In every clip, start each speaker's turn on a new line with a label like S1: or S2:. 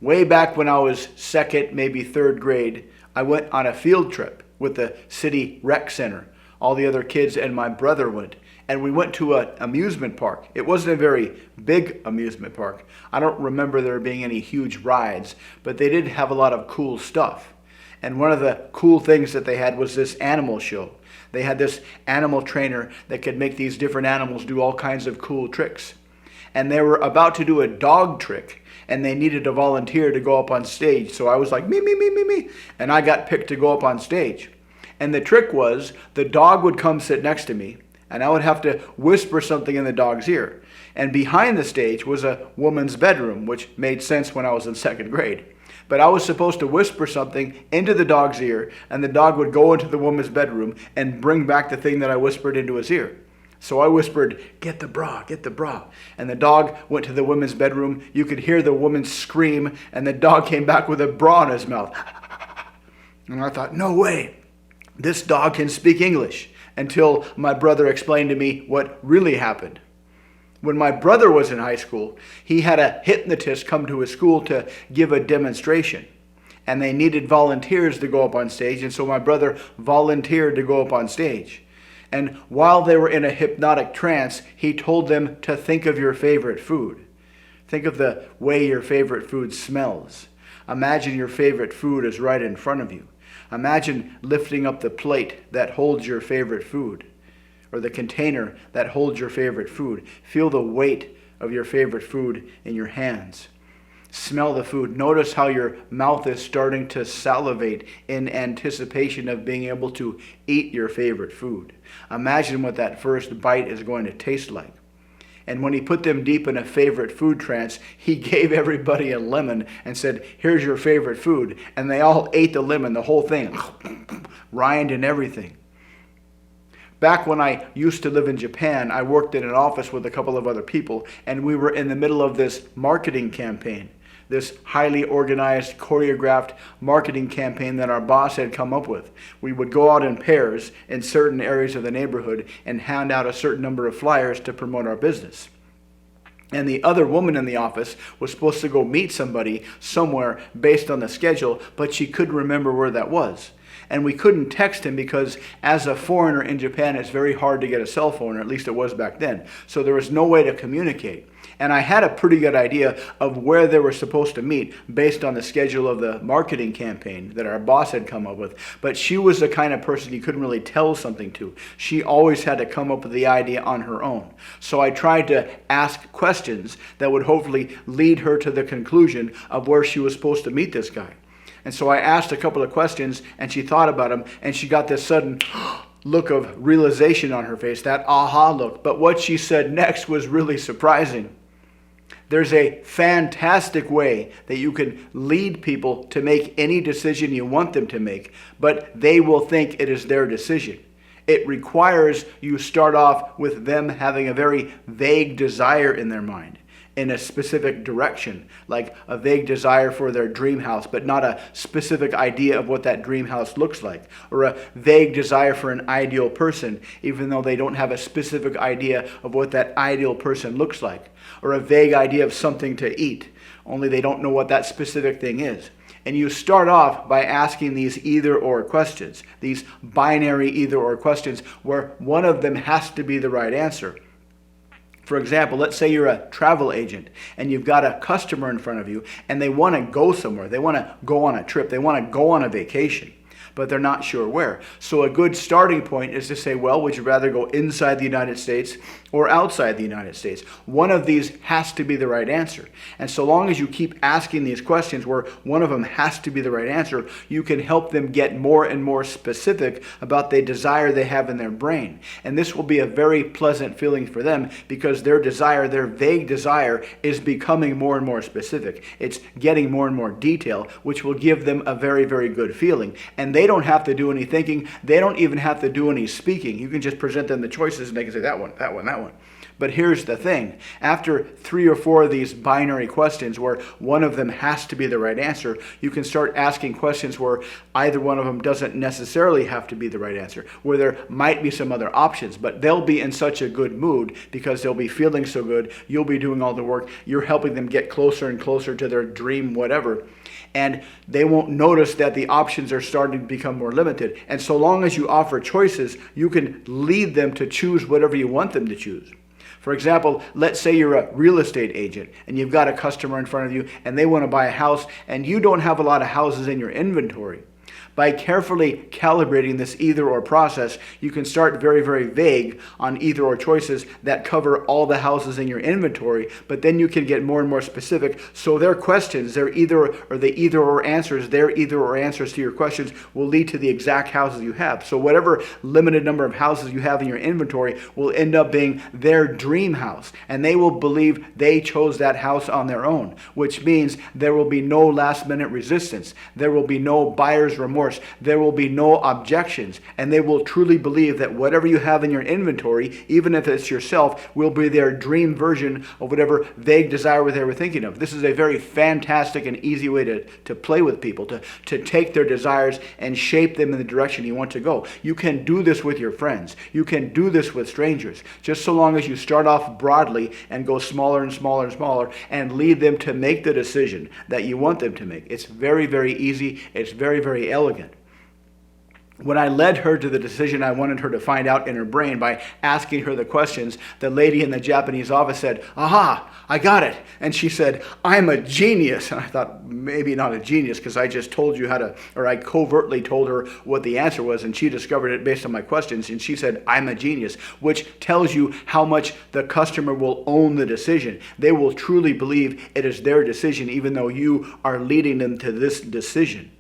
S1: Way back when I was second, maybe third grade, I went on a field trip with the city rec center. All the other kids and my brother went. And we went to an amusement park. It wasn't a very big amusement park. I don't remember there being any huge rides, but they did have a lot of cool stuff. And one of the cool things that they had was this animal show. They had this animal trainer that could make these different animals do all kinds of cool tricks. And they were about to do a dog trick, and they needed a volunteer to go up on stage. So I was like, me, and I got picked to go up on stage. And the trick was, the dog would come sit next to me, and I would have to whisper something in the dog's ear. And behind the stage was a woman's bedroom, which made sense when I was in second grade. But I was supposed to whisper something into the dog's ear, and the dog would go into the woman's bedroom and bring back the thing that I whispered into his ear. So I whispered, get the bra, get the bra. And the dog went to the women's bedroom. You could hear the woman scream, and the dog came back with a bra in his mouth. And I thought, no way, this dog can speak English, until my brother explained to me what really happened. When my brother was in high school, he had a hypnotist come to his school to give a demonstration. And they needed volunteers to go up on stage, and so my brother volunteered to go up on stage. And while they were in a hypnotic trance, he told them to think of your favorite food. Think of the way your favorite food smells. Imagine your favorite food is right in front of you. Imagine lifting up the plate that holds your favorite food, or the container that holds your favorite food. Feel the weight of your favorite food in your hands. Smell the food. Notice how your mouth is starting to salivate in anticipation of being able to eat your favorite food. Imagine what that first bite is going to taste like. And when he put them deep in a favorite food trance, he gave everybody a lemon and said, here's your favorite food. And they all ate the lemon, the whole thing, rind and everything. Back when I used to live in Japan, I worked in an office with a couple of other people, and we were in the middle of this marketing campaign, this highly organized, choreographed marketing campaign that our boss had come up with. We would go out in pairs in certain areas of the neighborhood and hand out a certain number of flyers to promote our business. And the other woman in the office was supposed to go meet somebody somewhere based on the schedule, but she couldn't remember where that was. And we couldn't text him because as a foreigner in Japan, it's very hard to get a cell phone, or at least it was back then. So there was no way to communicate. And I had a pretty good idea of where they were supposed to meet based on the schedule of the marketing campaign that our boss had come up with. But she was the kind of person you couldn't really tell something to. She always had to come up with the idea on her own. So I tried to ask questions that would hopefully lead her to the conclusion of where she was supposed to meet this guy. And so I asked a couple of questions, and she thought about them, and she got this sudden look of realization on her face, that aha look. But what she said next was really surprising. There's a fantastic way that you can lead people to make any decision you want them to make, but they will think it is their decision. It requires you start off with them having a very vague desire in their mind, in a specific direction, like a vague desire for their dream house, but not a specific idea of what that dream house looks like, or a vague desire for an ideal person, even though they don't have a specific idea of what that ideal person looks like, or a vague idea of something to eat, only they don't know what that specific thing is. And you start off by asking these either-or questions, these binary either-or questions, where one of them has to be the right answer. For example, let's say you're a travel agent and you've got a customer in front of you and they want to go somewhere. They want to go on a trip. They want to go on a vacation, but they're not sure where. So a good starting point is to say, well, would you rather go inside the United States or outside the United States? One of these has to be the right answer. And so long as you keep asking these questions where one of them has to be the right answer, you can help them get more and more specific about the desire they have in their brain. And this will be a very pleasant feeling for them because their desire, their vague desire, is becoming more and more specific. It's getting more and more detail, which will give them a very, very good feeling. And they don't have to do any thinking. They don't even have to do any speaking. You can just present them the choices and they can say that one, that one, that one. But here's the thing. After 3 or 4 of these binary questions where one of them has to be the right answer, you can start asking questions where either one of them doesn't necessarily have to be the right answer, where there might be some other options, but they'll be in such a good mood because they'll be feeling so good. You'll be doing all the work. You're helping them get closer and closer to their dream, whatever. And they won't notice that the options are starting to become more limited. And so long as you offer choices, you can lead them to choose whatever you want them to choose. For example, let's say you're a real estate agent and you've got a customer in front of you and they want to buy a house and you don't have a lot of houses in your inventory. By carefully calibrating this either-or process, you can start very, very vague on either-or choices that cover all the houses in your inventory, but then you can get more and more specific. So their questions, their either-or answers to your questions will lead to the exact houses you have. So whatever limited number of houses you have in your inventory will end up being their dream house, and they will believe they chose that house on their own, which means there will be no last-minute resistance. There will be no buyer's remorse. There will be no objections, and they will truly believe that whatever you have in your inventory, even if it's yourself, will be their dream version of whatever vague desire they were thinking of. This is a very fantastic and easy way to play with people, to take their desires and shape them in the direction you want to go. You can do this with your friends. You can do this with strangers, just so long as you start off broadly and go smaller and smaller and smaller and lead them to make the decision that you want them to make. It's very, very easy. It's very, very elegant. When I led her to the decision I wanted her to find out in her brain by asking her the questions, the lady in the Japanese office said, "Aha, I got it." And she said, "I'm a genius." And I thought, maybe not a genius because I just told you how to, or I covertly told her what the answer was, and she discovered it based on my questions. And she said, "I'm a genius," which tells you how much the customer will own the decision. They will truly believe it is their decision, even though you are leading them to this decision.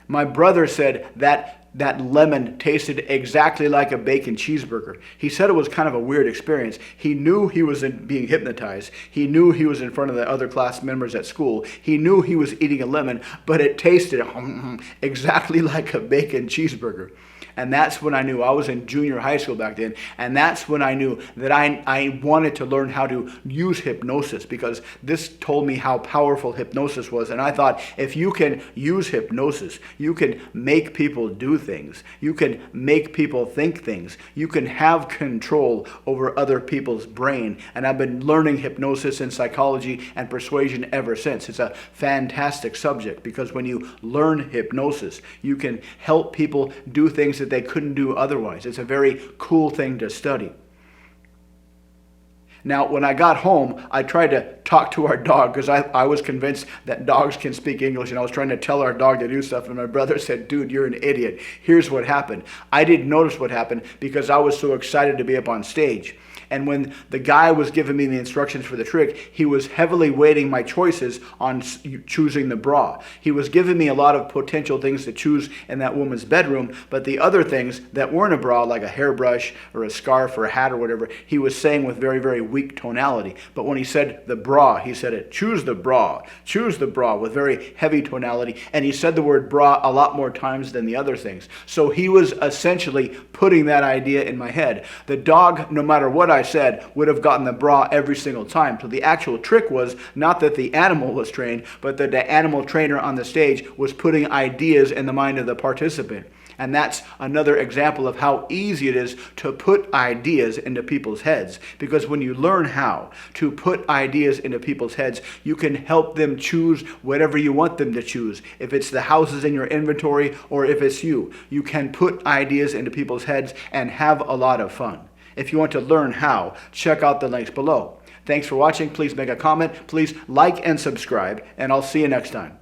S1: My brother said that lemon tasted exactly like a bacon cheeseburger. He said it was kind of a weird experience. He knew he was being hypnotized. He knew he was in front of the other class members at school. He knew he was eating a lemon, but it tasted exactly like a bacon cheeseburger. And that's when I knew. I was in junior high school back then, and that's when I knew that I wanted to learn how to use hypnosis, because this told me how powerful hypnosis was. And I thought, if you can use hypnosis, you can make people do things. You can make people think things. You can have control over other people's brain. And I've been learning hypnosis and psychology and persuasion ever since. It's a fantastic subject, because when you learn hypnosis, you can help people do things that they couldn't do otherwise. It's a very cool thing to study. Now, when I got home, I tried to talk to our dog because I was convinced that dogs can speak English, and I was trying to tell our dog to do stuff, and my brother said, "Dude, you're an idiot. Here's what happened." I didn't notice what happened because I was so excited to be up on stage. And when the guy was giving me the instructions for the trick, he was heavily weighting my choices on choosing the bra. He was giving me a lot of potential things to choose in that woman's bedroom, but the other things that weren't a bra, like a hairbrush or a scarf or a hat or whatever, he was saying with very, very weak tonality. But when he said the bra, he said it, choose the bra, with very heavy tonality. And he said the word bra a lot more times than the other things. So he was essentially putting that idea in my head. The dog, no matter what I said, would have gotten the bra every single time. So the actual trick was not that the animal was trained, but that the animal trainer on the stage was putting ideas in the mind of the participant. And that's another example of how easy it is to put ideas into people's heads. Because when you learn how to put ideas into people's heads, you can help them choose whatever you want them to choose. If it's the houses in your inventory or if it's you, you can put ideas into people's heads and have a lot of fun. If you want to learn how, check out the links below. Thanks for watching. Please make a comment. Please like and subscribe, and I'll see you next time.